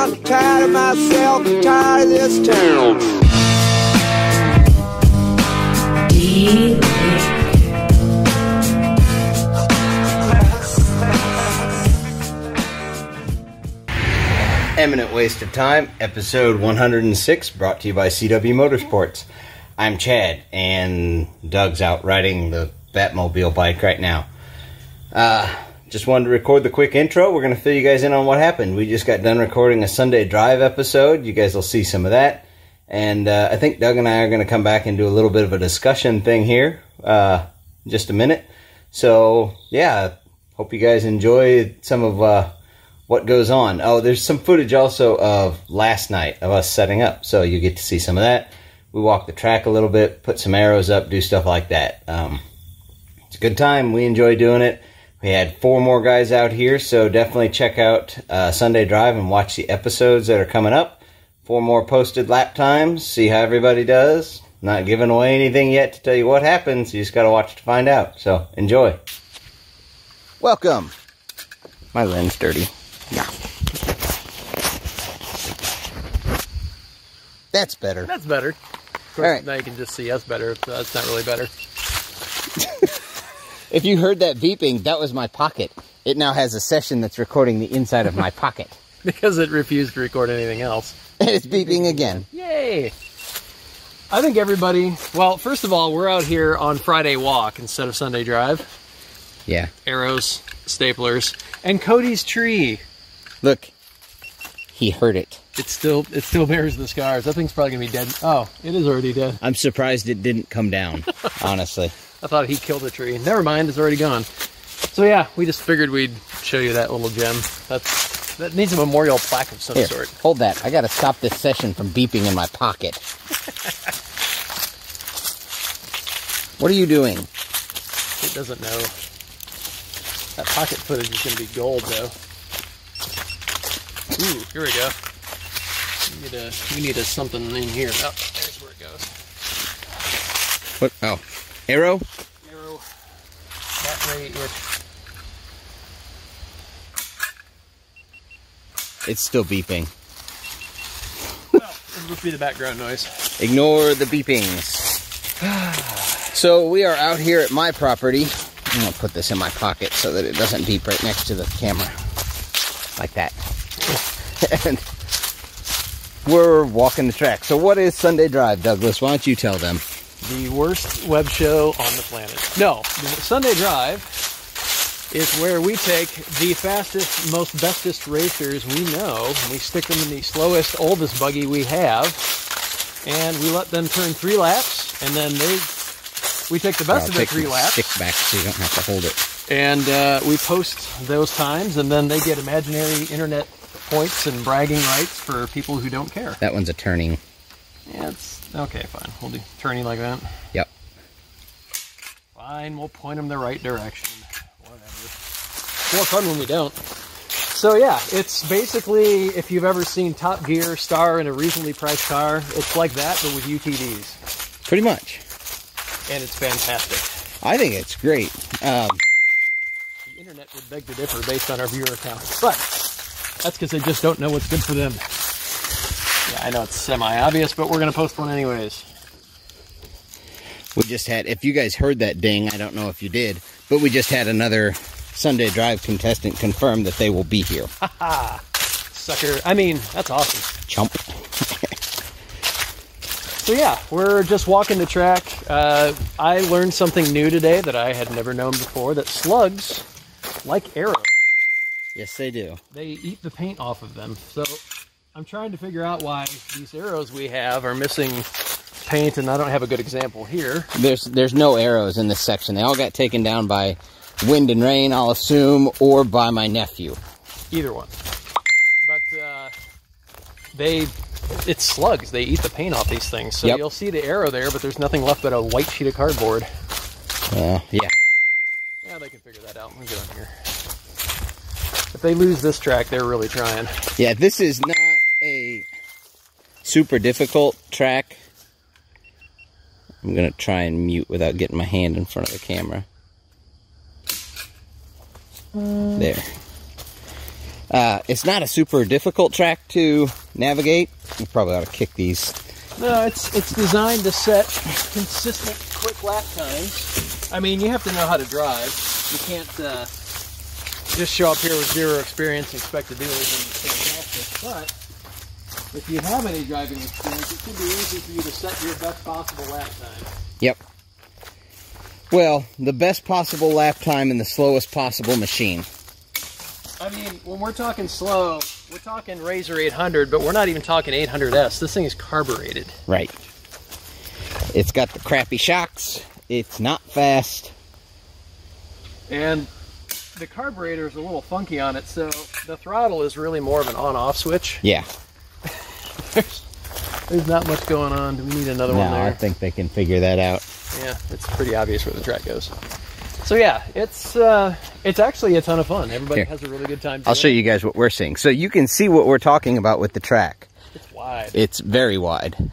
around, tired of myself, tired of this town. Eminent Waste of Time, episode 106, brought to you by CW Motorsports. I'm Chad, and Doug's out riding the Batmobile bike right now. Just wanted to record the quick intro. We're going to fill you guys in on what happened. We just got done recording a Sunday Drive episode. You guys will see some of that. And I think Doug and I are going to come back and do a little bit of a discussion thing here in just a minute. So, yeah, hope you guys enjoy some of what goes on. Oh, there's some footage also of last night of us setting up. So you get to see some of that. We walk the track a little bit, put some arrows up, do stuff like that. It's a good time. We enjoy doing it. We had 4 more guys out here, so definitely check out Sunday Drive and watch the episodes that are coming up. 4 more posted lap times. See how everybody does. Not giving away anything yet to tell you what happens. You just got to watch to find out. So, enjoy. Welcome. My lens dirty. Yeah. That's better. That's better. Of course, all right. Now you can just see us better. That's not really better. If you heard that beeping, that was my pocket. It now has a session that's recording the inside of my pocket. Because it refused to record anything else. And it's beeping again. Yay! I think everybody... Well, first of all, we're out here on Friday walk instead of Sunday drive. Yeah. Arrows, staplers, and Cody's tree. Look. He heard it. It still bears the scars. That thing's probably going to be dead. Oh, it is already dead. I'm surprised it didn't come down, honestly. I thought he killed the tree. Never mind, it's already gone. So yeah, we just figured we'd show you that little gem. That needs a memorial plaque of some sort. Hold that. I gotta stop this session from beeping in my pocket. What are you doing? It doesn't know. That pocket footage is going to be gold, though. Ooh, here we go. We need a something in here. Oh, there's where it goes. What? Oh. Arrow? Arrow. That way-ish. It's still beeping. Well, it'll just be the background noise. Ignore the beepings. So we are out here at my property. I'm going to put this in my pocket so that it doesn't beep right next to the camera. Like that. And we're walking the track. So what is Sunday Drive, Douglas? Why don't you tell them? The worst web show on the planet. No, Sunday Drive is where we take the fastest, most bestest racers we know, and we stick them in the slowest, oldest buggy we have, and we let them turn 3 laps, and then we take the best of the 3 laps. Stick back so you don't have to hold it. And we post those times, and then they get imaginary internet points and bragging rights for people who don't care. That one's a turning. Yeah, it's okay, fine. We'll do turning like that. Yep. Fine, we'll point them the right direction. Whatever. More fun when we don't. So yeah, it's basically, if you've ever seen Top Gear star in a reasonably priced car, it's like that, but with UTVs. Pretty much. And it's fantastic. I think it's great. The internet would beg to differ based on our viewer count. But that's because they just don't know what's good for them. Yeah, I know it's semi-obvious, but we're going to post one anyways. We just had, if you guys heard that ding, I don't know if you did, but we just had another Sunday Drive contestant confirm that they will be here. Haha! Sucker. I mean, that's awesome. Chump. So yeah, we're just walking the track. I learned something new today that I had never known before, that slugs like arrows. Yes, they do. They eat the paint off of them. So I'm trying to figure out why these arrows we have are missing paint, and I don't have a good example here. There's no arrows in this section. They all got taken down by wind and rain, I'll assume, or by my nephew. Either one. But it's slugs. They eat the paint off these things. So You'll see the arrow there, but there's nothing left but a white sheet of cardboard. Yeah. Yeah, they can figure that out. Let me get on here. If they lose this track, they're really trying. Yeah, this is not a super difficult track. I'm going to try and mute without getting my hand in front of the camera. There. It's not a super difficult track to navigate. You probably ought to kick these. No, it's designed to set consistent, quick lap times. I mean, you have to know how to drive. You can't just show up here with zero experience and expect to do anything fantastic. But if you have any driving experience, it should be easy for you to set your best possible lap time. Yep. Well, the best possible lap time in the slowest possible machine. I mean, when we're talking slow, we're talking Razor 800, but we're not even talking 800S. This thing is carbureted. Right. It's got the crappy shocks. It's not fast. And the carburetor is a little funky on it, so the throttle is really more of an on-off switch. Yeah. There's not much going on. Do we need another one there? I think they can figure that out. Yeah, it's pretty obvious where the track goes. So yeah, it's actually a ton of fun. Everybody has a really good time doing it. I'll show you guys what we're seeing. So you can see what we're talking about with the track. It's wide. It's very wide.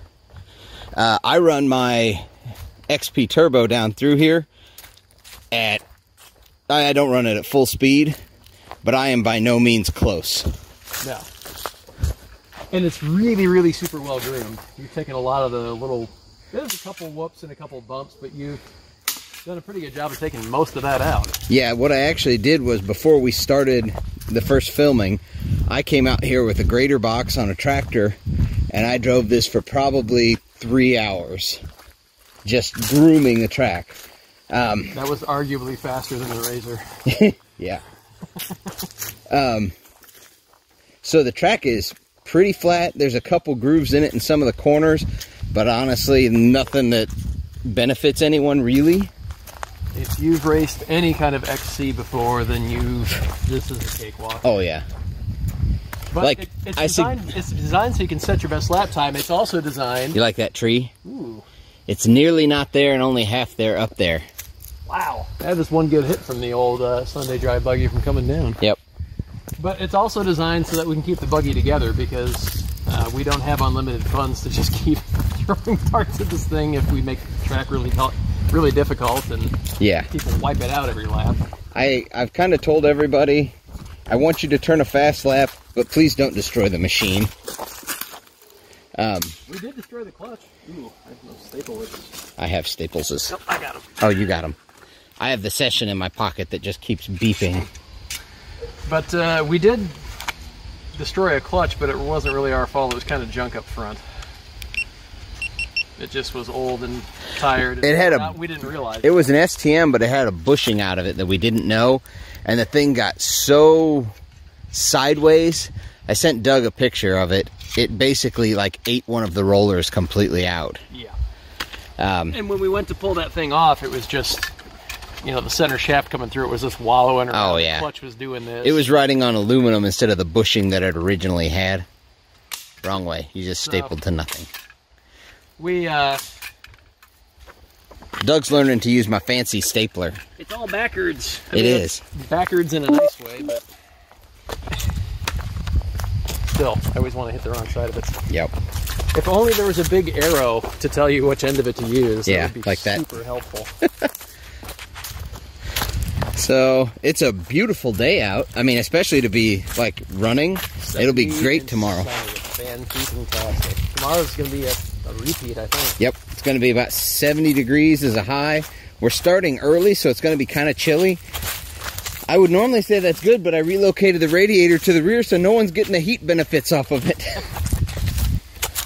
I run my XP Turbo down through here at, I don't run it at full speed, but I am by no means close. No. And it's really, really super well groomed. You've taken a lot of the little, there's a couple whoops and a couple bumps, but you've done a pretty good job of taking most of that out. Yeah, what I actually did was before we started the first filming, I came out here with a grader box on a tractor, and I drove this for probably 3 hours, just grooming the track. That was arguably faster than the Razor. Yeah. So the track is pretty flat. There's a couple grooves in it in some of the corners, but honestly, nothing that benefits anyone really. If you've raced any kind of XC before, then this is a cakewalk. Oh yeah. But like it's designed so you can set your best lap time. It's also designed. You like that tree? Ooh. It's nearly not there and only half there up there. Wow. I had this one good hit from the old Sunday drive buggy from coming down. Yep. But it's also designed so that we can keep the buggy together, because we don't have unlimited funds to just keep throwing parts at this thing if we make the track really difficult and people wipe it out every lap. I've kind of told everybody, I want you to turn a fast lap, but please don't destroy the machine. We did destroy the clutch. Ooh, I have no staples. I have staples. Nope, I got them. Oh, you got them. I have the session in my pocket that just keeps beeping. But we did destroy a clutch, but it wasn't really our fault. It was kind of junk up front. It just was old and tired. And it had we didn't realize it was an STM, but it had a bushing out of it that we didn't know, and the thing got so sideways. I sent Doug a picture of it. It basically like ate one of the rollers completely out. Yeah. And when we went to pull that thing off, it was just, you know, the center shaft coming through it was just wallowing around. Oh yeah. The clutch was doing this. It was riding on aluminum instead of the bushing that it originally had. Wrong way. You just stapled to nothing. Doug's learning to use my fancy stapler. It's all backwards. It is. Backwards in a nice way, but still, I always want to hit the wrong side of it. Yep. If only there was a big arrow to tell you which end of it to use. Yeah, that would be like that. Super helpful. So, it's a beautiful day out. I mean, especially to be, like, running. It'll be great tomorrow. Fantastic. Tomorrow's going to be a repeat, I think. Yep. It's going to be about 70 degrees as a high. We're starting early, so it's going to be kind of chilly. I would normally say that's good, but I relocated the radiator to the rear so no one's getting the heat benefits off of it.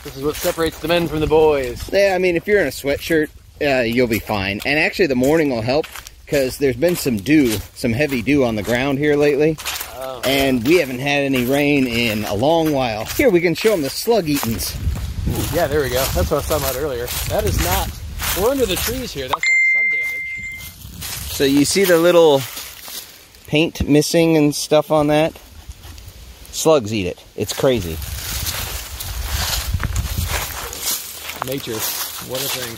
This is what separates the men from the boys. Yeah, I mean, if you're in a sweatshirt, you'll be fine. And actually, the morning will help, because there's been some dew, some heavy dew on the ground here lately. Oh. And we haven't had any rain in a long while. Here, we can show them the slug eatings. Ooh, yeah, there we go. That's what I was talking about earlier. That is not, we're under the trees here. That's not sun damage. So you see the little paint missing and stuff on that? Slugs eat it. It's crazy. Nature. What a thing.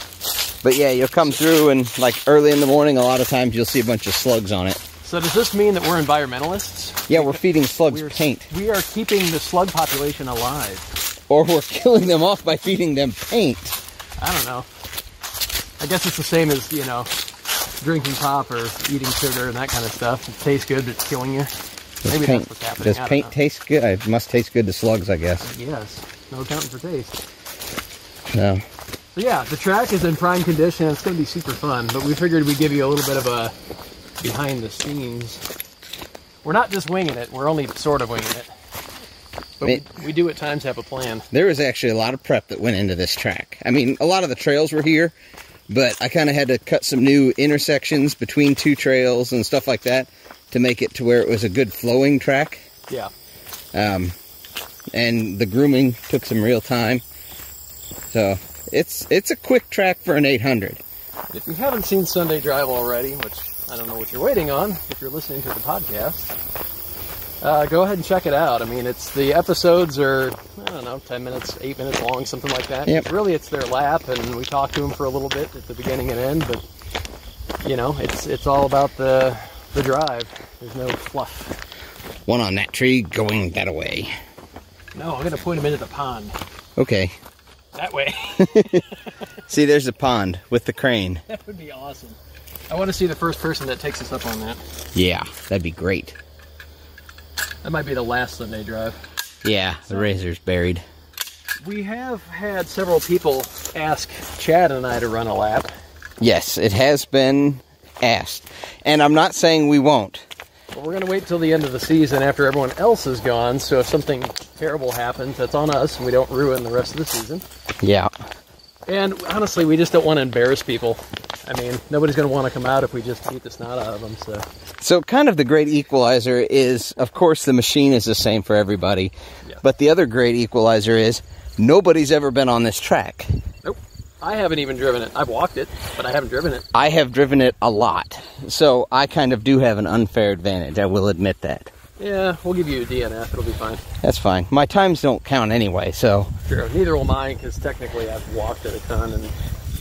But yeah, you'll come through and like early in the morning, a lot of times you'll see a bunch of slugs on it. So does this mean that we're environmentalists? Yeah, we're feeding slugs paint. We are keeping the slug population alive. Or we're killing them off by feeding them paint. I don't know. I guess it's the same as, you know, drinking pop or eating sugar and that kind of stuff. It tastes good, but it's killing you. Maybe that's what's happening. Does paint taste good? It must taste good to slugs, I guess. Yes. No accounting for taste. No. So yeah, the track is in prime condition. It's going to be super fun, but we figured we'd give you a little bit of a behind the scenes. We're not just winging it. We're only sort of winging it. But we do at times have a plan. There was actually a lot of prep that went into this track. I mean, a lot of the trails were here, but I kind of had to cut some new intersections between two trails and stuff like that to make it to where it was a good flowing track. Yeah. And the grooming took some real time. So it's a quick track for an 800. If you haven't seen Sunday Drive already, which I don't know what you're waiting on if you're listening to the podcast, go ahead and check it out. I mean, the episodes are, I don't know, 10 minutes, 8 minutes long, something like that. Yep. Really, it's their lap, and we talk to them for a little bit at the beginning and end, but, you know, it's all about the drive. There's no fluff. One on that tree going that way. No, I'm going to point them into the pond. Okay. That way. See, there's a pond with the crane. That would be awesome. I want to see the first person that takes us up on that. Yeah, that'd be great. That might be the last Sunday Drive. Yeah, the razor's buried. We have had several people ask Chad and I to run a lap. Yes, it has been asked. And I'm not saying we won't. But we're going to wait till the end of the season after everyone else is gone, so if something terrible happens, that's on us, and we don't ruin the rest of the season. Yeah. And honestly, we just don't want to embarrass people. I mean, nobody's going to want to come out if we just beat the snot out of them, so... So kind of the great equalizer is, of course, the machine is the same for everybody. Yeah. But the other great equalizer is nobody's ever been on this track. Nope. I haven't even driven it. I've walked it, but I haven't driven it. I have driven it a lot. So I kind of do have an unfair advantage. I will admit that. Yeah, we'll give you a DNF. It'll be fine. That's fine. My times don't count anyway, so... Sure. Neither will mine, because technically I've walked it a ton and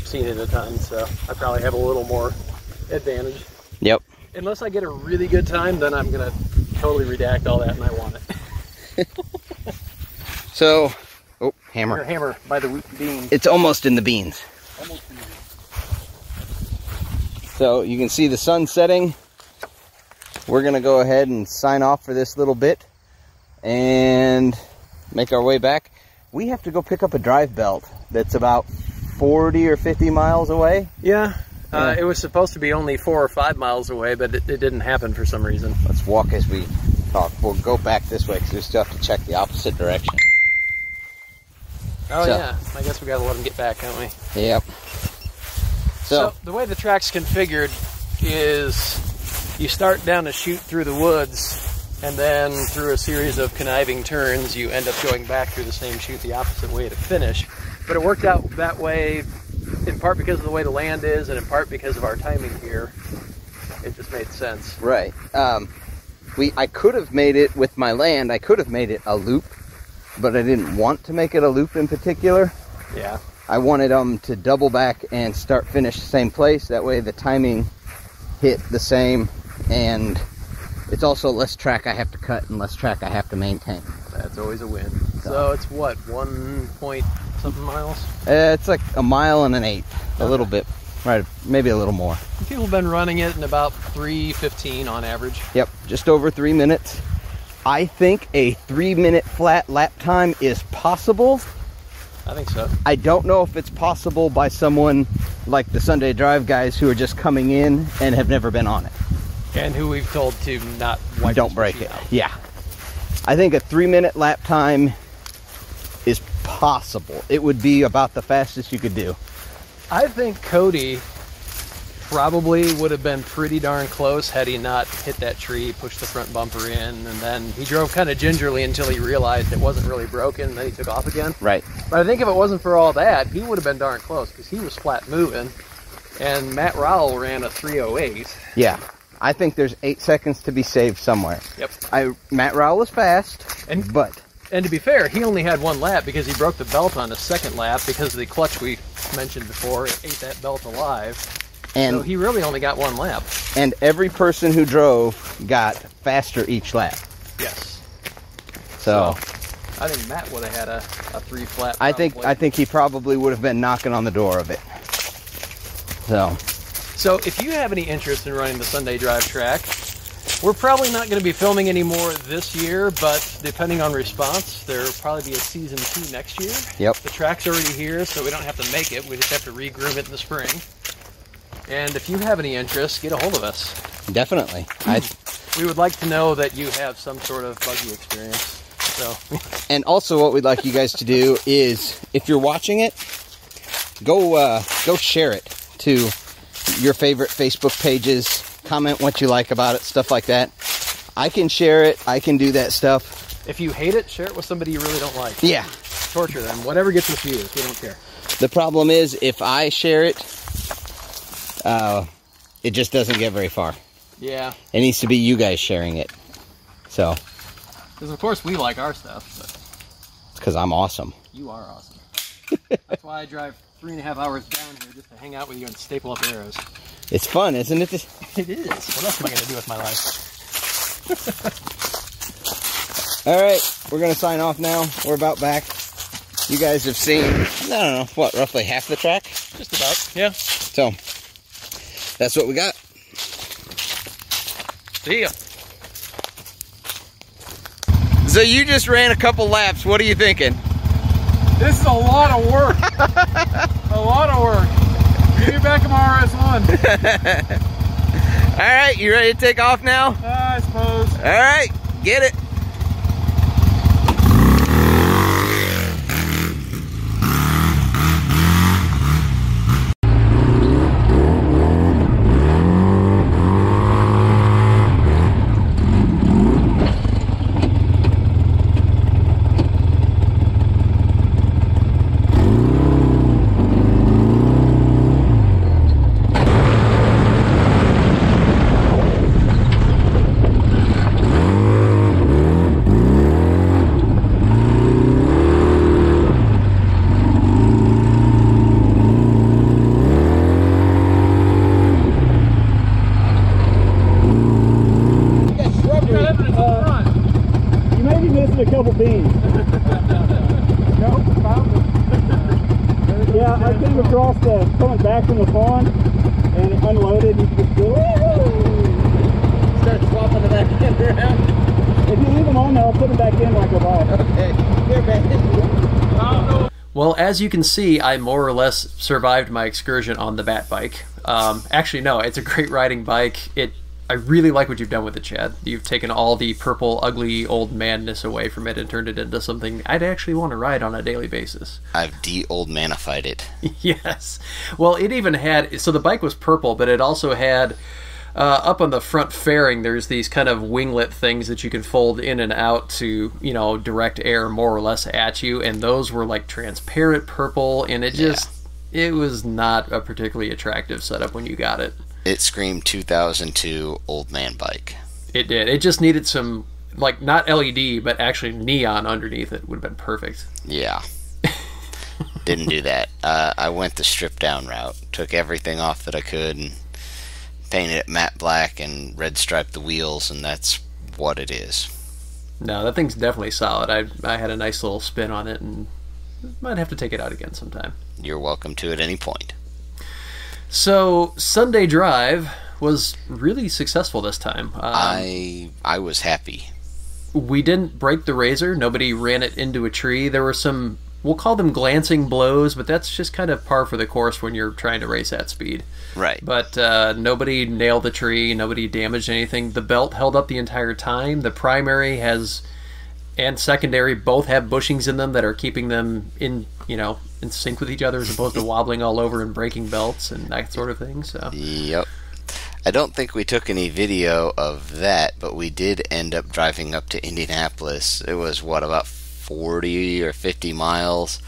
seen it a ton, so I probably have a little more advantage. Yep. Unless I get a really good time, then I'm going to totally redact all that, and I want it. So, oh, hammer. Your hammer by the beans. It's almost in the beans. Almost in the beans. So, you can see the sun setting. We're going to go ahead and sign off for this little bit and make our way back. We have to go pick up a drive belt that's about 40 or 50 miles away. Yeah. It was supposed to be only 4 or 5 miles away, but it didn't happen for some reason. Let's walk as we talk. We'll go back this way because we still have to check the opposite direction. Oh, yeah. I guess we got to let them get back, don't we? Yep. So the way the track's configured is you start down a chute through the woods, and then through a series of conniving turns, you end up going back through the same chute the opposite way to finish. But it worked out that way in part because of the way the land is, and in part because of our timing here. It just made sense. Right. I could have made it with my land. I could have made it a loop, but I didn't want to make it a loop in particular. Yeah. I wanted them to double back and start finish the same place. That way the timing hit the same, and it's also less track I have to cut and less track I have to maintain. That's always a win. So it's what, 1 point something miles? It's like a mile and an eighth, a little bit, right? Maybe a little more. People have been running it in about 3:15 on average. Yep, just over 3 minutes. I think a 3-minute flat lap time is possible. I think so. I don't know if it's possible by someone like the Sunday Drive guys who are just coming in and have never been on it. And who we've told to not wipe Don't break it. out. Yeah. I think a 3-minute lap time is possible. It would be about the fastest you could do. I think Cody probably would have been pretty darn close had he not hit that tree, pushed the front bumper in, and then he drove kind of gingerly until he realized it wasn't really broken, and then he took off again. Right. But I think if it wasn't for all that, he would have been darn close, because he was flat moving, and Matt Rowell ran a 3:08. Yeah. I think there's 8 seconds to be saved somewhere. Yep. Matt Rowell is fast, and to be fair, he only had one lap because he broke the belt on the second lap because of the clutch we mentioned before. It ate that belt alive. And so he really only got one lap. And every person who drove got faster each lap. Yes. So I think Matt would have had a 3 flat. I think he probably would have been knocking on the door of it. So if you have any interest in running the Sunday Drive track, We're probably not going to be filming anymore this year, but depending on response, there'll probably be a season 2 next year. Yep. The track's already here, so we don't have to make it. We just have to re-groom it in the spring. And if you have any interest, get a hold of us. Definitely. We would like to know that you have some sort of buggy experience. So. And also what we'd like you guys to do is, if you're watching it, go share it to your favorite Facebook pages. Comment what you like about it, stuff like that. I can share it. I can do that stuff. If you hate it, share it with somebody you really don't like. Yeah. Torture them. Whatever gets us views, we don't care. The problem is, if I share it, it just doesn't get very far. Yeah. It needs to be you guys sharing it. So. Because of course we like our stuff, but It's because I'm awesome. You are awesome. That's why I drive 3.5 hours down here just to hang out with you and staple up arrows. It's fun, isn't it? It is. What else am I going to do with my life? All right, we're going to sign off now. We're about back. You guys have seen, I don't know, what, roughly half the track? Just about, yeah. So, that's what we got. See ya. So you just ran a couple laps. What are you thinking? This is a lot of work. A lot of work. Give me back in my RS1. All right, you ready to take off now? I suppose. All right, get it. A couple beans. Nope, found them. Yeah, I came across coming back from the farm and it unloaded. You could just Start swapping the back end around. If you leave them on there, I'll put them back in like a ball. Okay, here, man. Well, as you can see, I more or less survived my excursion on the Bat bike. Actually, no, it's a great riding bike. I really like what you've done with it, Chad. You've taken all the purple, ugly, old manness away from it and turned it into something I'd actually want to ride on a daily basis. I've de-old manified it. Yes. Well, it even had... So the bike was purple, but it also had... up on the front fairing, there's these kind of winglet things that you can fold in and out to, you know, direct air more or less at you. And those were like transparent purple, and it just... Yeah. It was not a particularly attractive setup when you got it. It screamed 2002 old man bike. It did. It just needed some, like, not LED, but actually neon underneath it would have been perfect. Yeah. Didn't do that. I went the stripped down route. Took everything off that I could and painted it matte black and red striped the wheels, and that's what it is. No, that thing's definitely solid. I had a nice little spin on it and might have to take it out again sometime. You're welcome to at any point. So, Sunday drive was really successful this time. I was happy. We didn't break the razor. Nobody ran it into a tree. There were some, we'll call them glancing blows, but that's just kind of par for the course when you're trying to race at speed. Right. But nobody nailed the tree. Nobody damaged anything. The belt held up the entire time. The primary and secondary both have bushings in them that are keeping them in sync with each other, as opposed to wobbling all over and breaking belts and that sort of thing. So. Yep. I don't think we took any video of that, but we did end up driving up to Indianapolis. It was, about 40 or 50 miles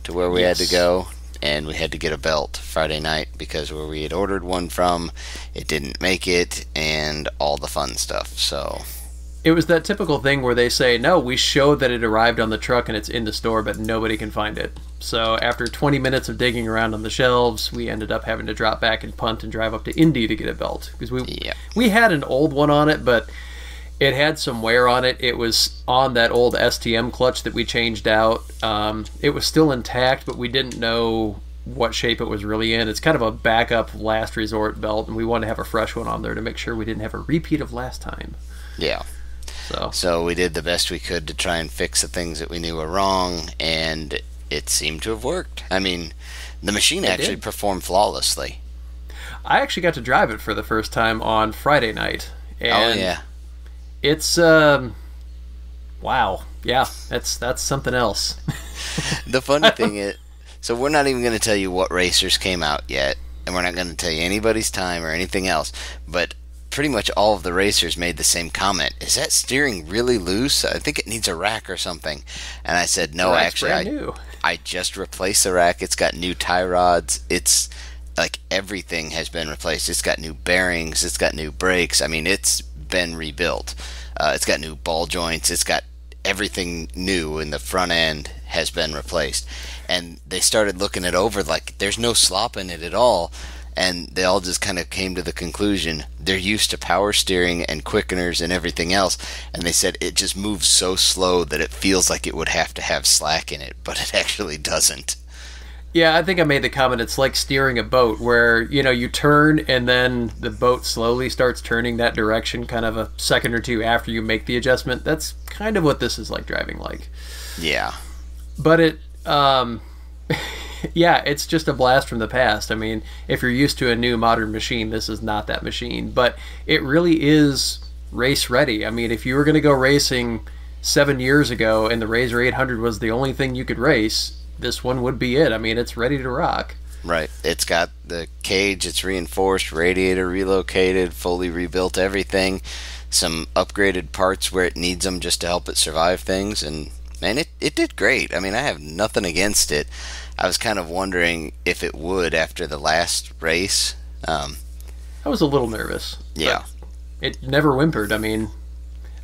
to where we had to go, and we had to get a belt Friday night because where we had ordered one from, it didn't make it, and all the fun stuff, so... It was that typical thing where they say, no, we showed that it arrived on the truck and it's in the store, but nobody can find it. So after 20 minutes of digging around on the shelves, we ended up having to drop back and punt and drive up to Indy to get a belt. Because we had an old one on it, but it had some wear on it. It was on that old STM clutch that we changed out. It was still intact, but we didn't know what shape it was really in. It's kind of a backup last resort belt, and we wanted to have a fresh one on there to make sure we didn't have a repeat of last time. Yeah. So we did the best we could to try and fix the things that we knew were wrong, and it seemed to have worked. I mean, the machine actually performed flawlessly. I actually got to drive it for the first time on Friday night. And it's wow. Yeah, that's something else. The funny thing is, so we're not even going to tell you what racers came out yet, and we're not going to tell you anybody's time or anything else, but pretty much all of the racers made the same comment. Is that steering really loose? I think it needs a rack or something. And I said, no, actually, I just replaced the rack. It's got new tie rods. It's like everything has been replaced. It's got new bearings. It's got new brakes. I mean, it's been rebuilt. It's got new ball joints. It's got everything new, and the front end has been replaced. And they started looking it over like there's no slop in it at all. And they all just kind of came to the conclusion they're used to power steering and quickeners and everything else. And they said it just moves so slow that it feels like it would have to have slack in it, but it actually doesn't. Yeah, I think I made the comment, it's like steering a boat where, you turn and then the boat slowly starts turning that direction kind of a second or two after you make the adjustment. That's kind of what this is like driving like. Yeah. But it, yeah, it's just a blast from the past. I mean, if you're used to a new modern machine, this is not that machine. But it really is race ready. I mean, if you were going to go racing 7 years ago and the Razor 800 was the only thing you could race, this one would be it. I mean, it's ready to rock. Right. It's got the cage, it's reinforced, radiator relocated, fully rebuilt everything, some upgraded parts where it needs them just to help it survive things, and man, it did great. I mean, I have nothing against it. I was kind of wondering if it would after the last race. I was a little nervous. Yeah. It never whimpered. I mean,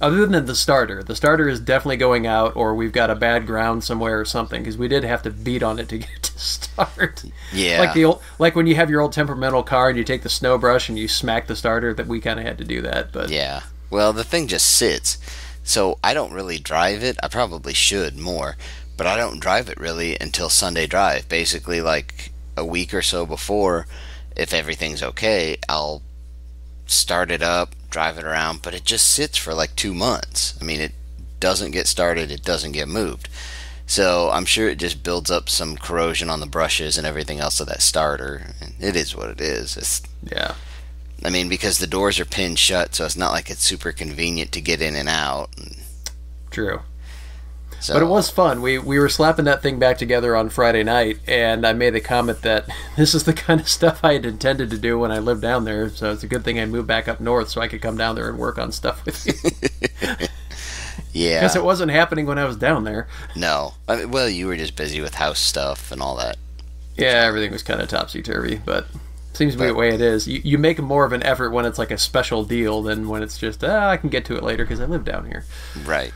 other than the starter. The starter is definitely going out, or we've got a bad ground somewhere or something, because we did have to beat on it to get it to start. Yeah. Like when you have your old temperamental car and you take the snow brush and you smack the starter, that we kind of had to do that. But yeah. Well, the thing just sits. So I don't really drive it. I probably should more, but I don't drive it really until Sunday drive. Basically, like a week or so before, if everything's okay, I'll start it up, drive it around, but it just sits for like 2 months. I mean, it doesn't get started, it doesn't get moved. So I'm sure it just builds up some corrosion on the brushes and everything else of that starter. And it is what it is. Yeah. I mean, because the doors are pinned shut, so it's not like it's super convenient to get in and out. True. So, but it was fun. We were slapping that thing back together on Friday night, and I made the comment that this is the kind of stuff I had intended to do when I lived down there, so it's a good thing I moved back up north so I could come down there and work on stuff with you. Yeah. Because it wasn't happening when I was down there. No. I mean, well, you were just busy with house stuff and all that. Yeah, everything was kind of topsy-turvy, but seems to be the way it is. You make more of an effort when it's like a special deal than when it's just, I can get to it later because I live down here. Right.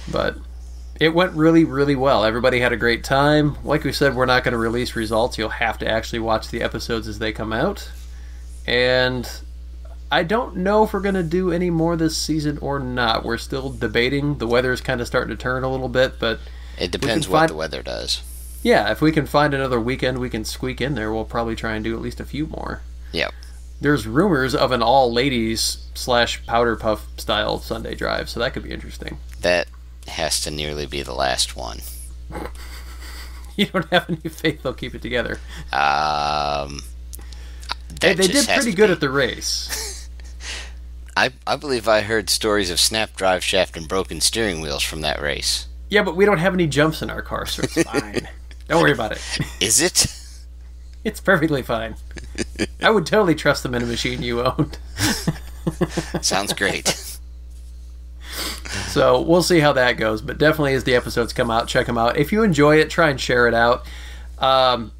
But it went really, really well. Everybody had a great time. Like we said, we're not going to release results. You'll have to actually watch the episodes as they come out. And I don't know if we're going to do any more this season or not. We're still debating. The weather is kind of starting to turn a little bit, but it depends what the weather does. Yeah, if we can find another weekend we can squeak in there, we'll probably try and do at least a few more. Yep. There's rumors of an all-ladies / powder puff style Sunday drive, so that could be interesting. That has to nearly be the last one. You don't have any faith they'll keep it together. They did pretty good at the race. I believe I heard stories of snapped drive shaft and broken steering wheels from that race. Yeah, but we don't have any jumps in our car, so it's fine. Don't worry about it. Is it? It's perfectly fine. I would totally trust them in a machine you owned. Sounds great. So we'll see how that goes, but definitely as the episodes come out, check them out. If you enjoy it, try and share it out.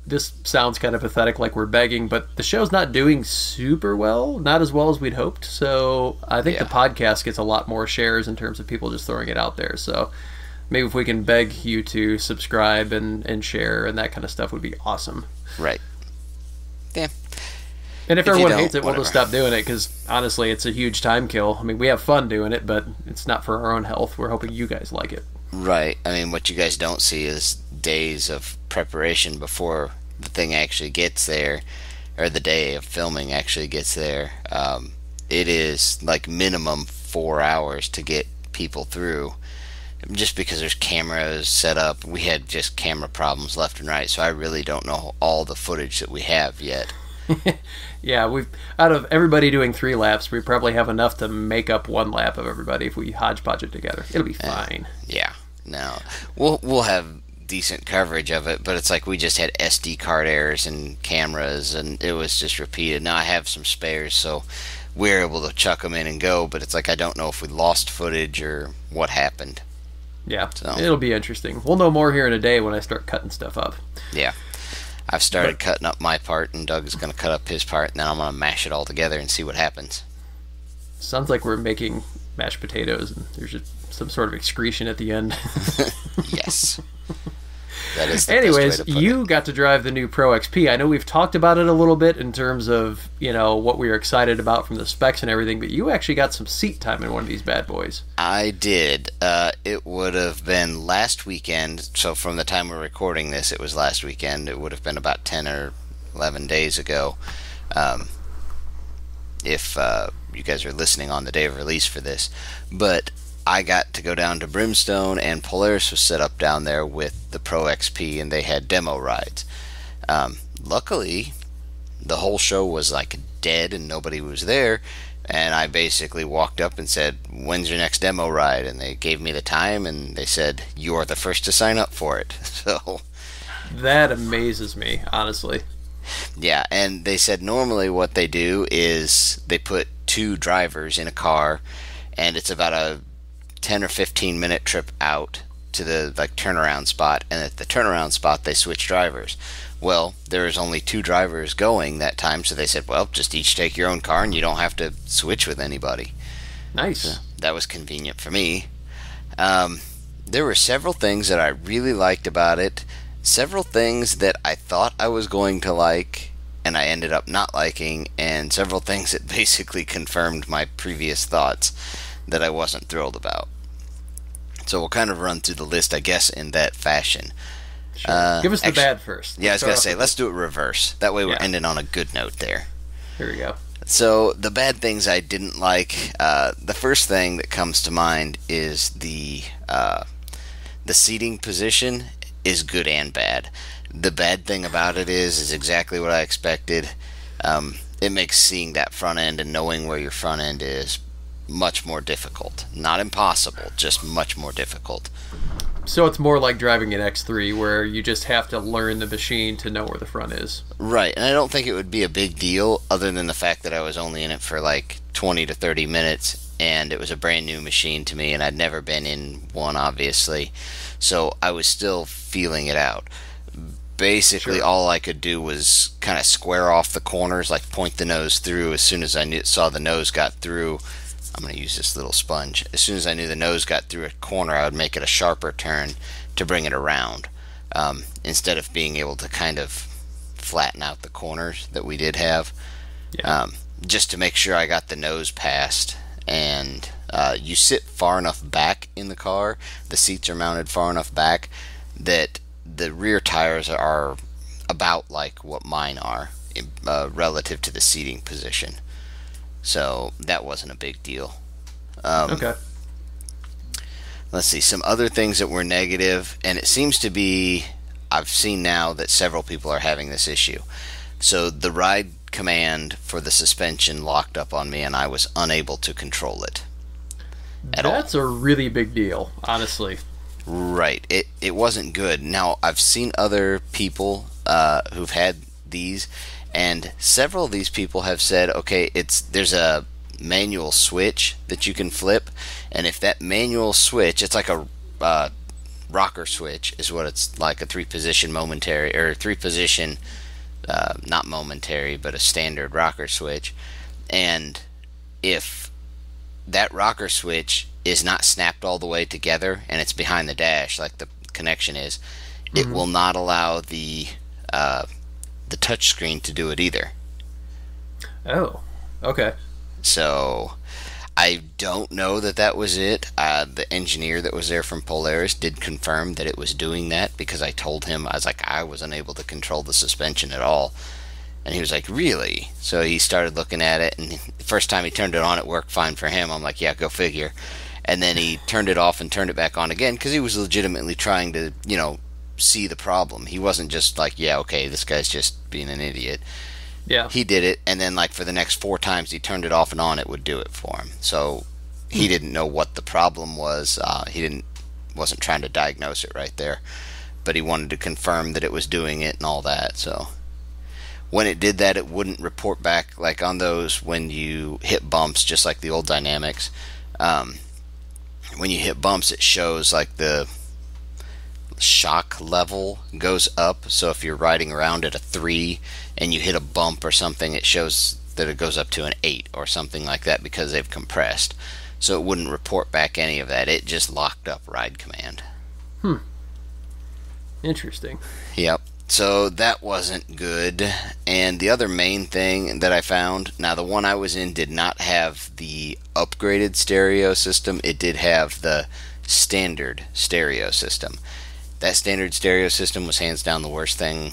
This sounds kind of pathetic, like we're begging, but the show's not doing super well, not as well as we'd hoped. So I think the podcast gets a lot more shares in terms of people just throwing it out there. So maybe if we can beg you to subscribe and share and that kind of stuff would be awesome. Right. Yeah. And if everyone hates it, we'll just stop doing it because, honestly, it's a huge time kill. I mean, we have fun doing it, but it's not for our own health. We're hoping you guys like it. Right. I mean, what you guys don't see is days of preparation before the thing actually gets there, or the day of filming actually gets there, it is like minimum 4 hours to get people through, just because there's cameras set up. We had just camera problems left and right, so I really don't know all the footage that we have yet. Yeah, we've out of everybody doing 3 laps, we probably have enough to make up 1 lap of everybody if we hodgepodge it together. It'll be fine. Yeah, no, we'll have decent coverage of it, but it's like we just had SD card errors and cameras, and it was just repeated. Now I have some spares, so we're able to chuck them in and go, but it's like I don't know if we lost footage or what happened. Yeah, so it'll be interesting. We'll know more here in a day when I start cutting stuff up. Yeah. I've started cutting up my part, and Doug is going to cut up his part, and then I'm going to mash it all together and see what happens. Sounds like we're making mashed potatoes, and there's just some sort of excretion at the end. Yes. That is the Anyways, best way to put you it. got to drive the new Pro XP. I know we've talked about it a little bit in terms of, what we were excited about from the specs and everything, but you actually got some seat time in one of these bad boys. I did. It would have been last weekend, so from the time we're recording this, it was last weekend. It would have been about 10 or 11 days ago. If you guys are listening on the day of release for this. But I got to go down to Brimstone, and Polaris was set up down there with the Pro XP, and they had demo rides. Luckily, the whole show was like dead and nobody was there, and I basically walked up and said, "When's your next demo ride?" And they gave me the time, and they said, "You are the first to sign up for it." So that amazes me, honestly. Yeah, and they said normally what they do is they put 2 drivers in a car, and it's about a 10 or 15 minute trip out to the turnaround spot, and at the turnaround spot they switch drivers. Well, there was only 2 drivers going that time, so they said, well, just each take your own car and you don't have to switch with anybody. Nice. So that was convenient for me. There were several things that I really liked about it, several things that I thought I was going to like and I ended up not liking, and several things that basically confirmed my previous thoughts that I wasn't thrilled about. So we'll kind of run through the list, I guess, in that fashion. Sure. Give us the bad first. Yeah, I was going to say, let's do it reverse. That way we're ending on a good note there. Here we go. So the bad things I didn't like, the first thing that comes to mind is the seating position is good and bad. The bad thing about it is exactly what I expected. It makes seeing that front end and knowing where your front end is much more difficult. Not impossible, just much more difficult. So it's more like driving an X3 where you just have to learn the machine to know where the front is. Right, and I don't think it would be a big deal other than the fact that I was only in it for like 20 to 30 minutes, and it was a brand new machine to me, and I'd never been in one, obviously. So I was still feeling it out. Basically, all I could do was kind of square off the corners, like point the nose through. As soon as I saw the nose got through, I'm going to use this little sponge. As soon as I knew the nose got through a corner, I would make it a sharper turn to bring it around, instead of being able to kind of flatten out the corners that we did have, just to make sure I got the nose past. And you sit far enough back in the car, the seats are mounted far enough back that the rear tires are about like what mine are, relative to the seating position. So that wasn't a big deal. Okay. Let's see, some other things that were negative, and it seems to be, I've seen now that several people are having this issue. So the ride command for the suspension locked up on me, and I was unable to control it at all. That's a really big deal, honestly. Right. It wasn't good. Now, I've seen other people who've had these, and several of these people have said, okay, there's a manual switch that you can flip, and if that manual switch, it's like a rocker switch is what it's like, a 3-position momentary, or 3-position, not momentary, but a standard rocker switch. And if that rocker switch is not snapped all the way together and it's behind the dash like the connection is, it will not allow the touch screen to do it either. Oh, okay. So I don't know that was it. The engineer that was there from Polaris did confirm that it was doing that, because I told him, I was like, I was unable to control the suspension at all. And he was like, really? So he started looking at it, and the first time he turned it on, it worked fine for him. I'm like, yeah, go figure. And then he turned it off and turned it back on again, because he was legitimately trying to, see the problem. He wasn't just like, yeah, okay, this guy's just being an idiot. Yeah. He did it, and then like for the next 4 times he turned it off and on, it would do it for him. So he didn't know what the problem was. He wasn't trying to diagnose it right there, but he wanted to confirm that it was doing it and all that. So when it did that, it wouldn't report back, like on those when you hit bumps, just like the old Dynamics. When you hit bumps, it shows like the shock level goes up. So if you're riding around at a 3 and you hit a bump or something, it shows that it goes up to an 8 or something like that, because they've compressed. So it wouldn't report back any of that. It just locked up ride command. Interesting. Yep. So that wasn't good. And the other main thing that I found, now the one I was in did not have the upgraded stereo system. It did have the standard stereo system. That standard stereo system was hands down the worst thing.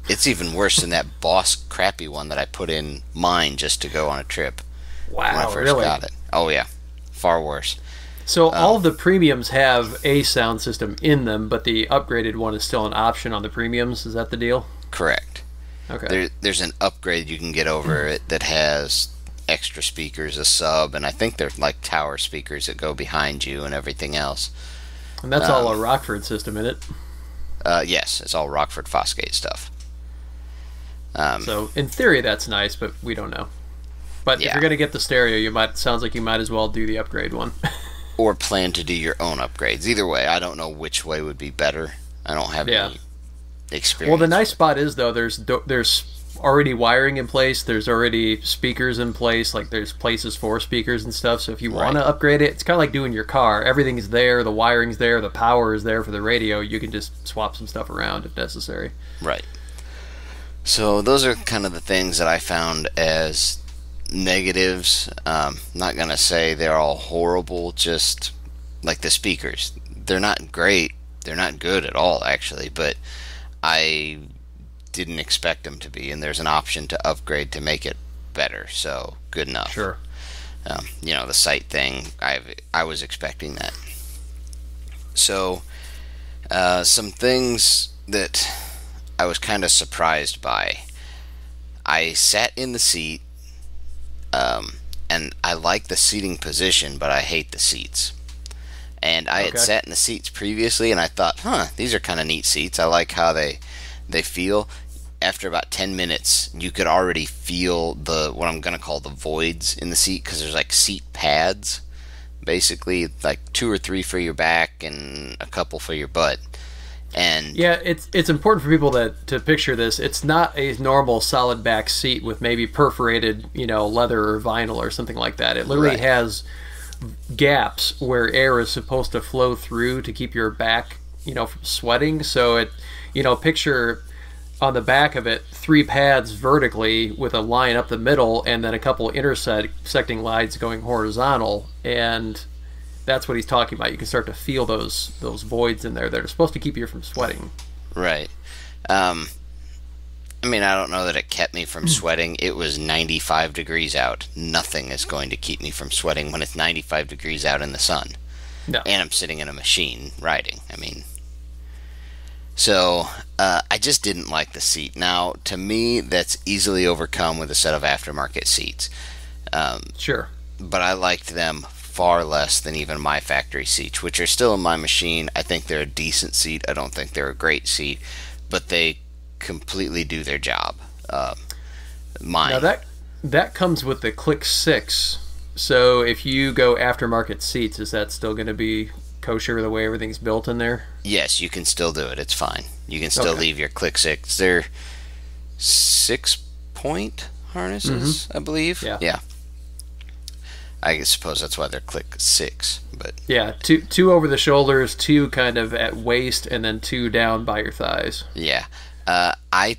It's even worse than that Boss crappy one that I put in mine just to go on a trip. Wow, when I first really? got it. Oh yeah, far worse. So all of the premiums have a sound system in them, but the upgraded one is still an option on the premiums. Is that the deal? Correct. Okay. There's an upgrade you can get over it that has extra speakers, a sub, and I think they're like tower speakers that go behind you and everything else. And that's all a Rockford system in it. Yes, it's all Rockford Fosgate stuff. So in theory, that's nice, but we don't know. But Yeah. if you're going to get the stereo, sounds like you might as well do the upgrade one. Or plan to do your own upgrades. Either way, I don't know which way would be better. I don't have any experience. Well, the nice spot is, though, there's already wiring in place. There's already speakers in place. Like, there's places for speakers and stuff. So if you want to upgrade it, it's kind of like doing your car. Everything's there. The wiring's there. The power is there for the radio. You can just swap some stuff around if necessary. Right. So those are kind of the things that I found as negatives. Not gonna say they're all horrible, just like the speakers, they're not great, they're not good at all actually, but I didn't expect them to be, and there's an option to upgrade to make it better, so good enough. Sure. The sight thing, I was expecting that. So some things that I was kind of surprised by. I sat in the seat, and I like the seating position, but I hate the seats. And I had sat in the seats previously, and I thought, these are kind of neat seats. I like how they feel. After about 10 minutes, you could already feel what I'm going to call the voids in the seat, because there's like seat pads, basically, like 2 or 3 for your back and a couple for your butt. And yeah, it's important for people to picture this. It's not a normal solid back seat with maybe perforated, leather or vinyl or something like that. It literally has gaps where air is supposed to flow through to keep your back, from sweating. So picture on the back of it 3 pads vertically with a line up the middle, and then a couple intersecting lines going horizontal, and that's what he's talking about. You can start to feel those voids in there that are supposed to keep you from sweating. Right. I don't know that it kept me from sweating. It was 95 degrees out. Nothing is going to keep me from sweating when it's 95 degrees out in the sun. No. And I'm sitting in a machine riding. So I just didn't like the seat. Now, to me, that's easily overcome with a set of aftermarket seats. Sure. But I liked them far less than even my factory seats, which are still in my machine. I think they're a decent seat. I don't think they're a great seat, but they completely do their job. Mine. Now that comes with the Click 6. So if you go aftermarket seats, is that still going to be kosher the way everything's built in there? Yes, you can still do it. It's fine. You can still leave your Click 6. They're 6-point harnesses, I believe. Yeah. I suppose that's why they're Click 6, but yeah, two over the shoulders, 2 kind of at waist, and then 2 down by your thighs. Yeah, I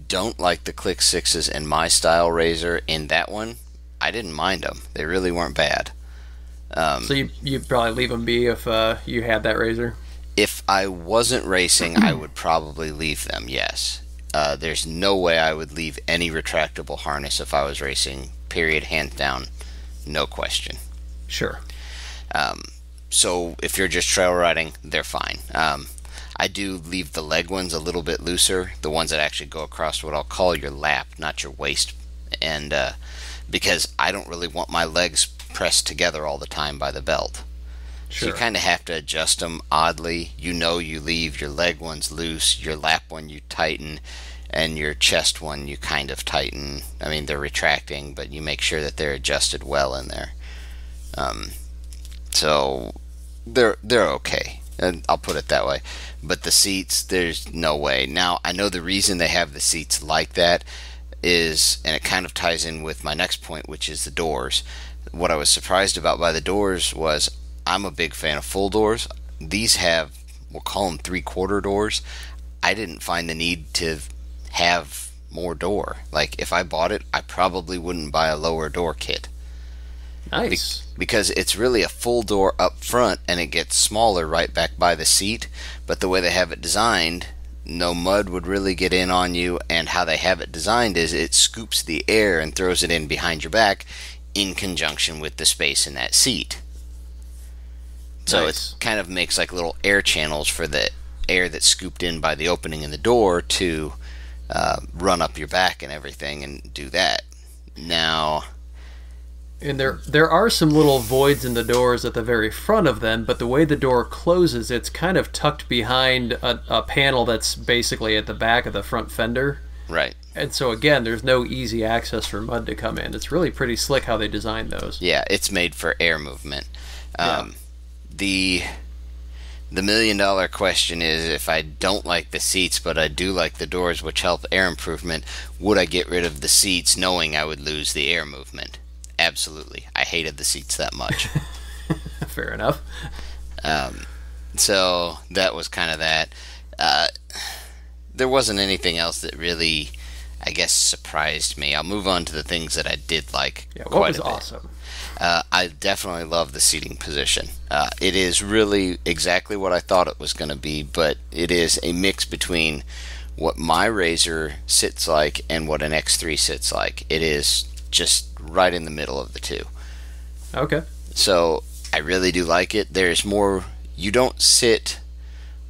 don't like the Click 6s in my style razor. In that one, I didn't mind them; they really weren't bad. So you'd probably leave them be if you had that razor? If I wasn't racing, I would probably leave them, yes. There's no way I would leave any retractable harness if I was racing, period, hands down, no question. Sure. So if you're just trail riding, they're fine. I do leave the leg ones a little bit looser, the ones that actually go across what I'll call your lap, not your waist, and because I don't really want my legs pressed together all the time by the belt. Sure. So you kind of have to adjust them oddly. You leave your leg ones loose, your lap one you tighten, and your chest one you kind of tighten. I mean, they're retracting, but you make sure that they're adjusted well in there. So they're okay, and I'll put it that way. But the seats, there's no way. Now, I know the reason they have the seats like that is, and it kind of ties in with my next point, which is the doors. What I was surprised about by the doors was, I'm a big fan of full doors. These have, we'll call them 3/4 doors. I didn't find the need to have more door. Like, if I bought it, I probably wouldn't buy a lower door kit. Nice. Because it's really a full door up front, and it gets smaller right back by the seat. But the way they have it designed, no mud would really get in on you, and how they have it designed is it scoops the air and throws it in behind your back in conjunction with the space in that seat. So Nice. it kind of makes like little air channels for the air that's scooped in by the opening in the door to run up your back and everything and do that. Now... And there are some little voids in the doors at the very front of them, but the way the door closes, it's kind of tucked behind a panel that's basically at the back of the front fender. Right. And so, again, there's no easy access for mud to come in. It's really pretty slick how they designed those. Yeah, it's made for air movement. The $1 million question is, if I don't like the seats, but I do like the doors, which help air improvement, would I get rid of the seats knowing I would lose the air movement? Absolutely. I hated the seats that much. Fair enough. So that was kind of that. There wasn't anything else that really, I guess, surprised me. I'll move on to the things that I did like what was a bit. awesome? I definitely love the seating position. It is really exactly what I thought it was going to be, but it is a mix between what my Razor sits like and what an X3 sits like. It is just right in the middle of the two. Okay. So I really do like it. There's more, you don't sit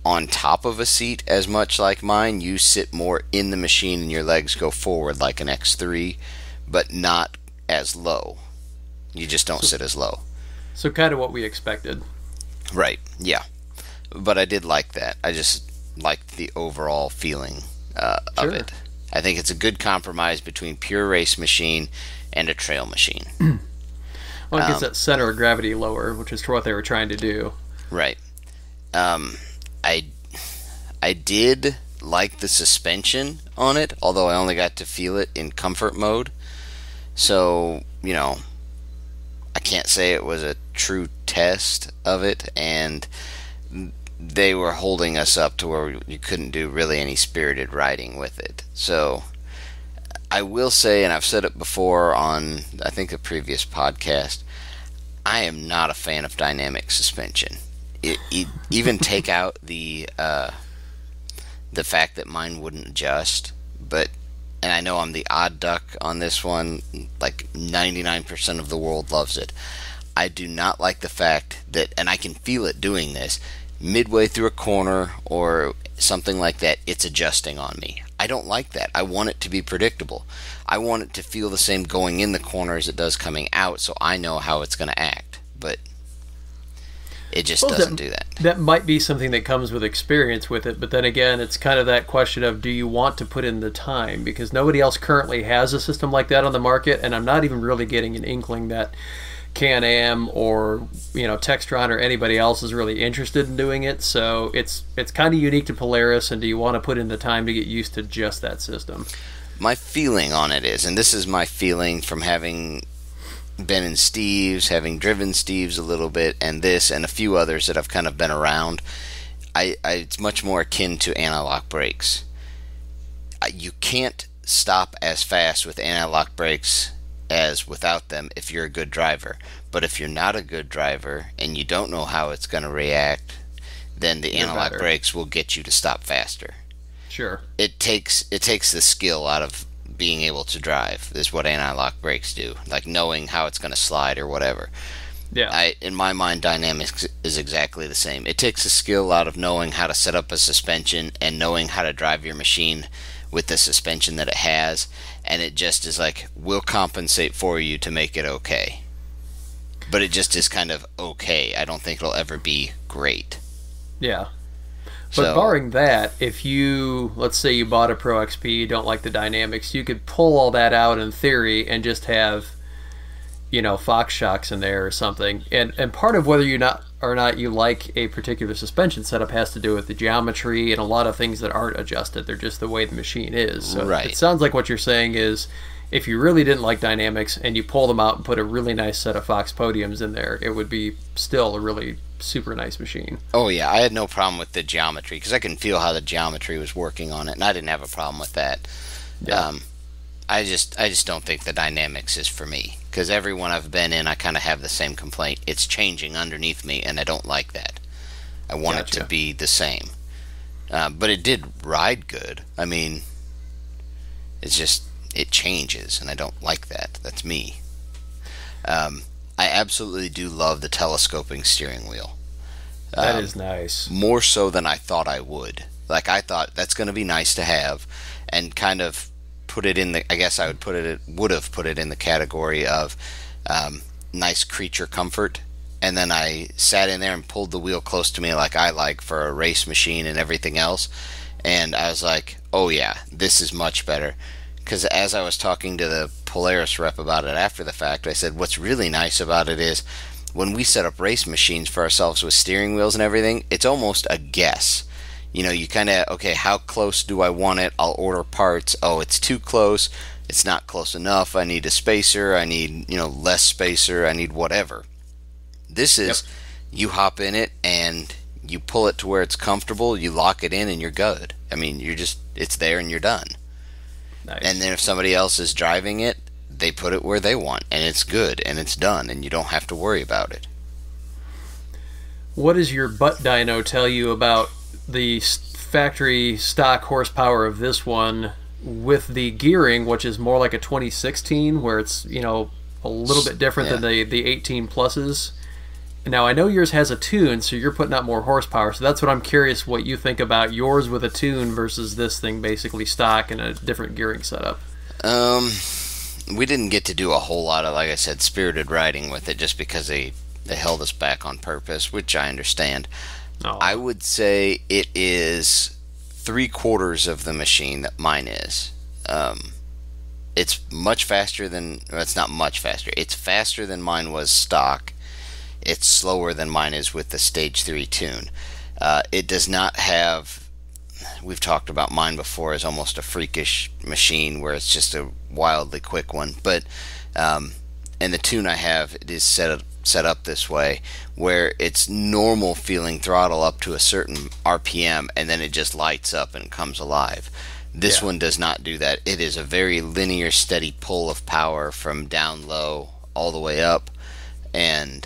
on top of a seat as much like mine. You sit more in the machine and your legs go forward like an X3, but not as low. You just don't sit as low. So kind of what we expected. Right, yeah. But I did like that. I just liked the overall feeling of it. I think it's a good compromise between pure race machine and a trail machine. Well, it gets that center of gravity lower, which is what they were trying to do. Right. I did like the suspension on it, although I only got to feel it in comfort mode. So, I can't say it was a true test of it, and they were holding us up to where you couldn't do really any spirited riding with it. So I will say, and I've said it before on, I think, a previous podcast, I am not a fan of dynamic suspension. Even take out the fact that mine wouldn't adjust, and I know I'm the odd duck on this one, like 99% of the world loves it. I do not like the fact that, and I can feel it doing this, midway through a corner or something like that, it's adjusting on me. I don't like that. I want it to be predictable. I want it to feel the same going in the corner as it does coming out, so I know how it's going to act. But it just doesn't do that. That might be something that comes with experience with it, but then again, it's kind of that question of, do you want to put in the time? Because nobody else currently has a system like that on the market, and I'm not even really getting an inkling that Can-Am or Textron or anybody else is really interested in doing it. So it's kind of unique to Polaris, and do you want to put in the time to get used to just that system? My feeling on it is, and this is my feeling from having been in Steve's, having driven Steve's a little bit, and this and a few others that I've kind of been around, it's much more akin to anti-lock brakes. You can't stop as fast with anti-lock brakes as without them if you're a good driver. But if you're not a good driver and you don't know how it's going to react, then the analog brakes will get you to stop faster. Sure. It takes the skill out of being able to drive, is what anti-lock brakes do, like knowing how it's going to slide or whatever. Yeah. In my mind, dynamics is exactly the same. It takes a skill out of knowing how to set up a suspension and knowing how to drive your machine with the suspension that it has, and it just is like, we'll compensate for you to make it okay. But it just is kind of okay. I don't think it'll ever be great. Yeah. But barring that, if you, let's say you bought a Pro XP, you don't like the dynamics, you could pull all that out in theory and just have, you know, Fox shocks in there or something. And part of whether you like a particular suspension setup has to do with the geometry and a lot of things that aren't adjusted. They're just the way the machine is. So right. It sounds like what you're saying is, if you really didn't like dynamics and you pull them out and put a really nice set of Fox podiums in there, it would be still a really super nice machine. Oh yeah, I had no problem with the geometry because I can feel how the geometry was working on it, and I didn't have a problem with that. Yeah. I just don't think the dynamics is for me, because everyone I've been in, I kind of have the same complaint. It's changing underneath me, and I don't like that. I want it to be the same. But it did ride good. I mean, it's just, it changes, and I don't like that. That's me. I absolutely do love the telescoping steering wheel. That is nice. More so than I thought I would. Like, I thought that's going to be nice to have, and kind of put it in the, I guess I would have put it in the category of nice creature comfort. And then I sat in there and pulled the wheel close to me like I like for a race machine and everything else. And I was like, oh yeah, this is much better. Because as I was talking to the Polaris rep about it after the fact, I said, what's really nice about it is when we set up race machines for ourselves with steering wheels and everything, it's almost a guess. You know, you kind of, okay, how close do I want it? I'll order parts. Oh, it's too close. It's not close enough. I need a spacer. I need, less spacer. I need whatever. This is, you hop in it and you pull it to where it's comfortable. You lock it in and you're good. I mean, it's there and you're done. Nice. And then if somebody else is driving it, they put it where they want, and it's good, and it's done, and you don't have to worry about it. What does your butt dyno tell you about the factory stock horsepower of this one with the gearing, which is more like a 2016, where it's, a little bit different than the 18 pluses? Now, I know yours has a tune, so you're putting out more horsepower, so that's what I'm curious what you think about yours with a tune versus this thing basically stock and a different gearing setup. We didn't get to do a whole lot of, like I said, spirited riding with it just because they held us back on purpose, which I understand. Oh. I would say it is 3/4 of the machine that mine is. It's much faster than, well, it's not much faster. It's faster than mine was stock. It's slower than mine is with the Stage 3 tune. It does not have, we've talked about mine before as almost a freakish machine where it's just a wildly quick one. But, and the tune I have, it is set up this way where it's normal feeling throttle up to a certain RPM and then it just lights up and comes alive. This one does not do that. It is a very linear, steady pull of power from down low all the way up. And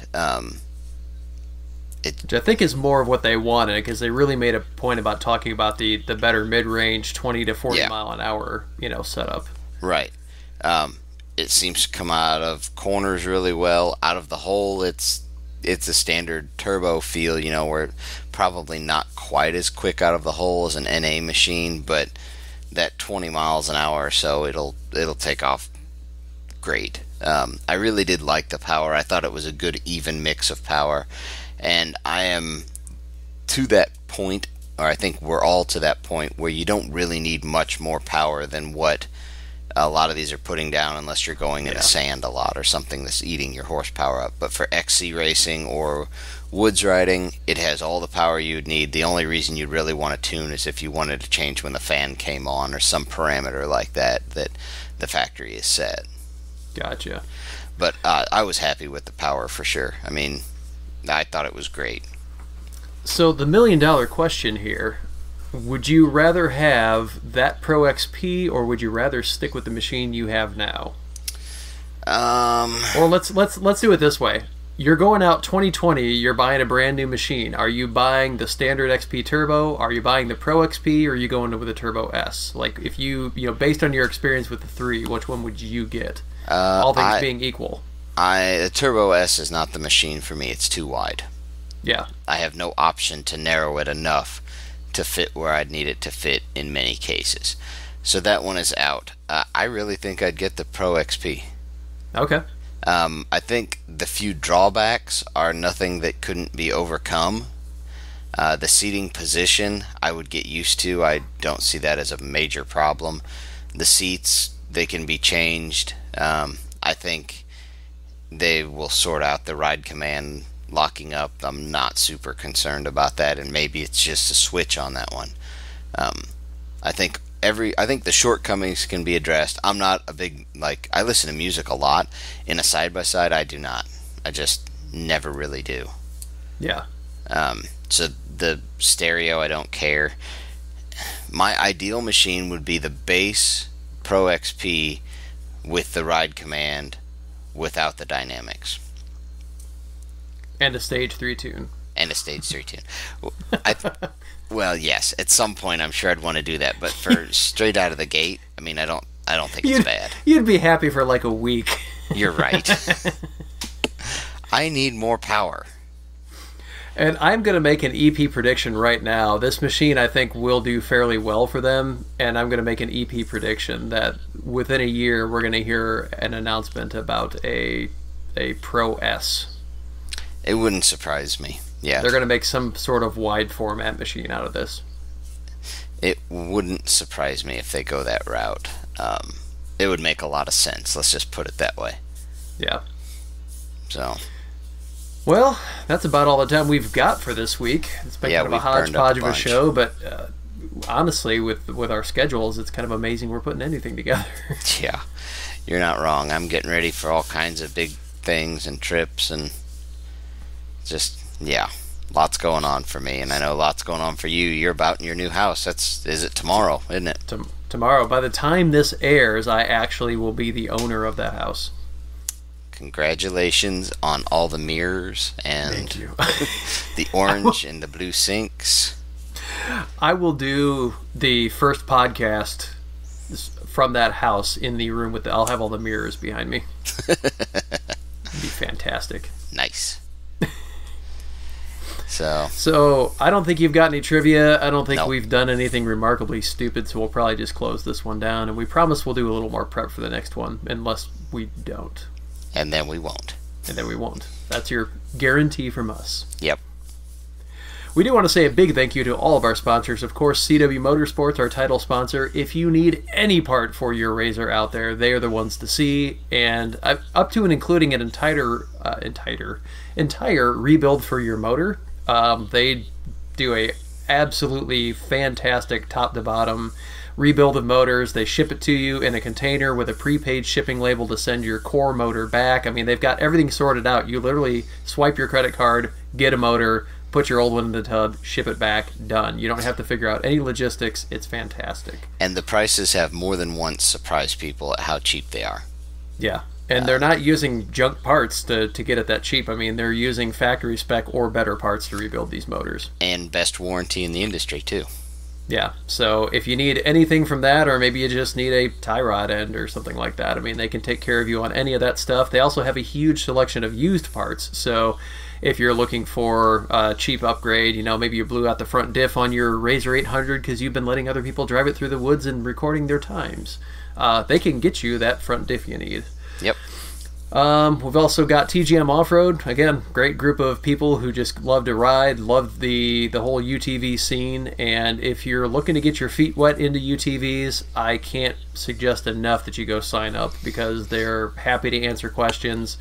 which I think is more of what they wanted, because they really made a point about talking about the better mid-range 20 to 40 mile an hour setup. Right. It seems to come out of corners really well. Out of the hole, it's a standard turbo feel, where probably not quite as quick out of the hole as an NA machine, but that 20 miles an hour or so, it'll take off great. I really did like the power. I thought it was a good even mix of power, and I am to that point, or I think we're all to that point, where you don't really need much more power than what a lot of these are putting down, unless you're going in the sand a lot or something that's eating your horsepower up. But for XC racing or woods riding, it has all the power you'd need. The only reason you'd really want to tune is if you wanted to change when the fan came on or some parameter like that the factory is set. Gotcha. But I was happy with the power for sure. I mean, I thought it was great. So the $1 million question here, would you rather have that Pro XP or would you rather stick with the machine you have now? Or let's do it this way. You're going out 2020, you're buying a brand new machine. Are you buying the standard XP Turbo? Are you buying the Pro XP? Or are you going with the Turbo S? Like, if you based on your experience with the 3, which one would you get? All things being equal. The Turbo S is not the machine for me. It's too wide. Yeah. I have no option to narrow it enough to fit where I'd need it to fit in many cases. So that one is out. I really think I'd get the Pro XP. Okay. I think the few drawbacks are nothing that couldn't be overcome. The seating position I would get used to. I don't see that as a major problem. The seats, they can be changed. I think they will sort out the ride command locking up. I'm not super concerned about that, and maybe it's just a switch on that one. I think the shortcomings can be addressed. I'm not a big, I listen to music a lot. In a side-by-side, I do not. I just never really do. Yeah. So the stereo, I don't care. My ideal machine would be the base Pro XP with the ride command without the dynamics. And a Stage 3 tune. And a Stage 3 tune. Well, yes, at some point I'm sure I'd want to do that, but for straight out of the gate, I mean, I don't think it's bad. You'd be happy for like a week. You're right. I need more power. And I'm going to make an EP prediction right now. This machine, I think, will do fairly well for them, and I'm going to make an EP prediction that within a year we're going to hear an announcement about a Pro S. It wouldn't surprise me. Yeah, they're going to make some sort of wide format machine out of this. It wouldn't surprise me if they go that route. It would make a lot of sense. Let's just put it that way. Yeah. So. Well, that's about all the time we've got for this week. It's been kind of a hodgepodge of a show, but honestly, with our schedules, it's kind of amazing we're putting anything together. Yeah, you're not wrong. I'm getting ready for all kinds of big things and trips and just, yeah, lots going on for me, and I know lots going on for you. You're about in your new house. Is it tomorrow, isn't it? Tomorrow. By the time this airs, I actually will be the owner of that house. Congratulations on all the mirrors and Thank you. The orange and the blue sinks. I will do the first podcast from that house in the room with I'll have all the mirrors behind me. It'd be fantastic. Nice. So I don't think you've got any trivia. I don't think we've done anything remarkably stupid, so we'll probably just close this one down, and we promise we'll do a little more prep for the next one, unless we don't. And then we won't. That's your guarantee from us. Yep. We do want to say a big thank you to all of our sponsors. Of course, CW Motorsports, our title sponsor. If you need any part for your Razor out there, they are the ones to see. And up to and including an entire rebuild for your motor. They do a absolutely fantastic top to bottom rebuild of motors. They ship it to you in a container with a prepaid shipping label to send your core motor back. I mean, they've got everything sorted out. You literally swipe your credit card, get a motor, put your old one in the tub, ship it back, done. You don't have to figure out any logistics. It's fantastic. And the prices have more than once surprised people at how cheap they are. Yeah. And they're not using junk parts to get it that cheap. I mean, they're using factory spec or better parts to rebuild these motors. And best warranty in the industry, too. Yeah, so if you need anything from that, or maybe you just need a tie rod end or something like that, I mean, they can take care of you on any of that stuff. They also have a huge selection of used parts, so if you're looking for a cheap upgrade, maybe you blew out the front diff on your Razor 800 because you've been letting other people drive it through the woods and recording their times, they can get you that front diff you need. Yep. We've also got TGM Off-Road. Again, great group of people who just love to ride, love the whole UTV scene. And if you're looking to get your feet wet into UTVs, I can't suggest enough that you go sign up because they're happy to answer questions.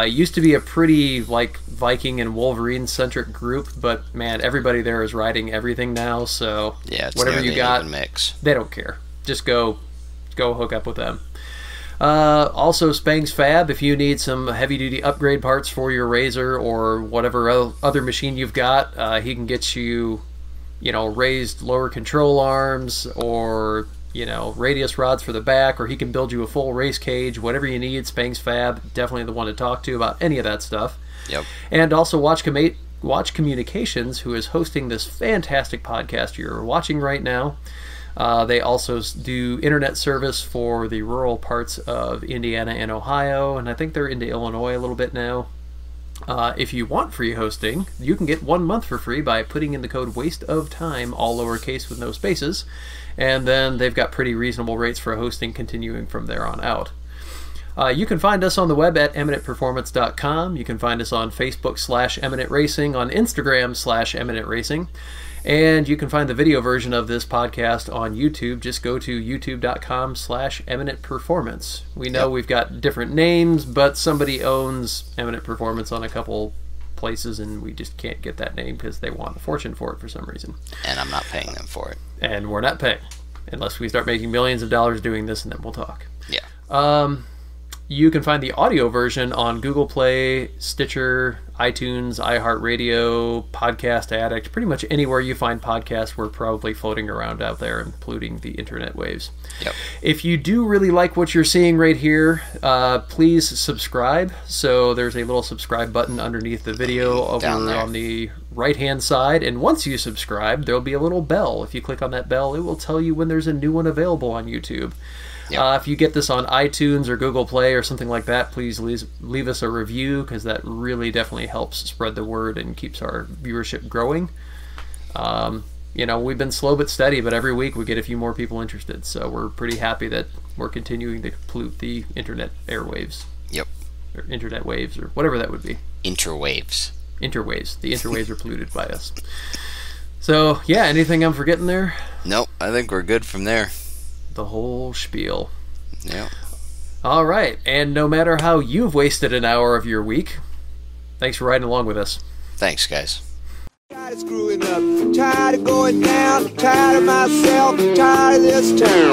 Used to be a pretty Viking and Wolverine centric group, but man, everybody there is riding everything now. So yeah, it's whatever you got, mix. They don't care. Just go hook up with them. Also, Spang's Fab, if you need some heavy-duty upgrade parts for your Razor or whatever other machine you've got, he can get you raised lower control arms, or radius rods for the back, or he can build you a full race cage, whatever you need. Spang's Fab, definitely the one to talk to about any of that stuff. Yep. And also Watch Communications, who is hosting this fantastic podcast you're watching right now. They also do internet service for the rural parts of Indiana and Ohio, and I think they're into Illinois a little bit now. If you want free hosting, you can get 1 month for free by putting in the code Waste of Time, all lowercase with no spaces, and then they've got pretty reasonable rates for hosting continuing from there on out. You can find us on the web at eminentperformance.com. You can find us on Facebook /Eminent Racing, on Instagram /Eminent Racing, and you can find the video version of this podcast on YouTube. Just go to youtube.com/Eminent Performance. We know we've got different names, but somebody owns Eminent Performance on a couple places, and we just can't get that name because they want a fortune for it for some reason. And I'm not paying them for it. And we're not paying, unless we start making millions of dollars doing this, and then we'll talk. Yeah. You can find the audio version on Google Play, Stitcher, iTunes, iHeartRadio, Podcast Addict. Pretty much anywhere you find podcasts, we're probably floating around out there and polluting the internet waves. Yep. If you do really like what you're seeing right here, please subscribe. So there's a little subscribe button underneath the video over on the right-hand side. And once you subscribe, there'll be a little bell. If you click on that bell, it will tell you when there's a new one available on YouTube. Yep. If you get this on iTunes or Google Play or something like that, please leave us a review, because that really definitely helps spread the word and keeps our viewership growing. We've been slow but steady, but every week we get a few more people interested, so we're pretty happy that we're continuing to pollute the internet airwaves. Yep. Or internet waves, or whatever that would be. Interwaves. Interwaves. The interwaves are polluted by us. So, yeah, anything I'm forgetting there? Nope, I think we're good from there. The whole spiel. Yeah. All right, and no matter how you've wasted an hour of your week, thanks for riding along with us. Thanks, guys. Tired of screwing up, tired of going down, tired of myself, tired of this town.